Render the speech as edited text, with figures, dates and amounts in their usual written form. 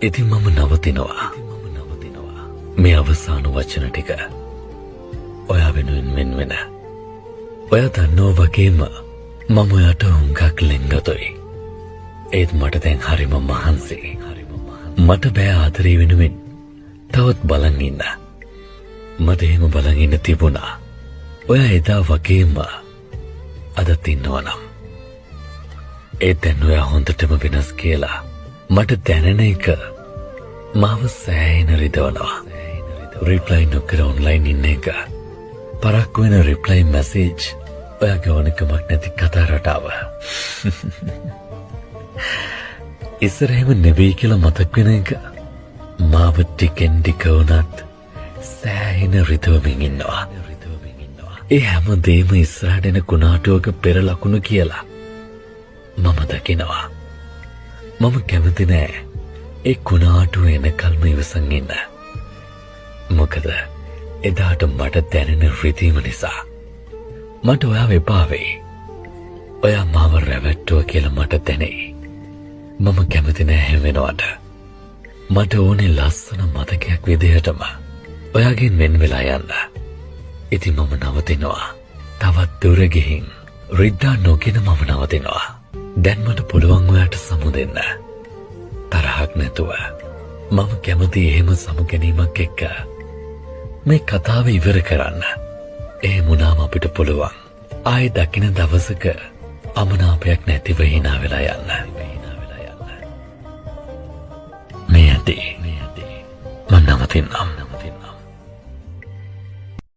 ඉතින් මම නවතිනවා. මේ අවසාන වචන ටික ඔයා වෙනුවෙන් මෙන්. ඔයා දන්නෝ වගේම මම ඔයාට හුඟක් ලෙන්ගතොයි. ඒත් මට දැන් හරිම මහන්සි. මට බෑ ආදරේ වෙනුවෙන් තවත් බලන් ඉන්න. මට එහෙම බලන් ඉන්න තිබුණා. ඔයා එදා වගේම අදත් ඉන්නවනම්. ඒත් දැන් ඔයා හොඳටම වෙනස් කියලා මට දැනෙන එක මාව සෑහෙන රිදවනවා. රිප්ලයි නොකර ඔන්ලයින් ඉන්න එක, පරක්කු වෙන රිප්ලයි මැසේජ්, ඔයාගේ ඕනකමක් නැති කතා රටාව. ඉස්සර එහෙම නෙවෙයි කියලා මතක් වෙන එක මාව ටිකෙන් ටික වුණත් සෑහෙන රිදවමින් ඉන්නවා. ඒ හැම දෙයම ඉස්සරහට එන කුණාටුවක පෙර ලකුණු කියලා මම දකිනවා. මම කැමති නෑ ඒ කුණාටුව එනකල්ම ඉවසන් ඉන්න. මොකද එදාට මට දැනෙන රිදීම නිසා මට ඔයාව එපා වෙයි. ඔයා මාව රැවට්ටුව කියලා මට දැනෙයි. මම කැමති නෑ එහෙම වෙනවට. මට ඕනේ ලස්සන මතකයක් විදිහටම ඔයාගෙන් වෙන් වෙලා යන්න. ඉතින් මම නවතිනවා. තවත් දුර ගිහින් රිද්දා නොගෙන මම නවතිනවා. දැන් මට පුළුවන් ඔයාට සමු දෙන්න. තරහක් නැතුව. මම කැමති එහෙම සමු ගැනීමක් එක්ක මේ කතාව ඉවර කරන්න. එහෙම වුණාම අපිට පුළුවන් ආයෙ දකින දවසක අමනාපයක් නැතිව hina වෙලා යන්න. මේ ඇති මම නවතින්නම්.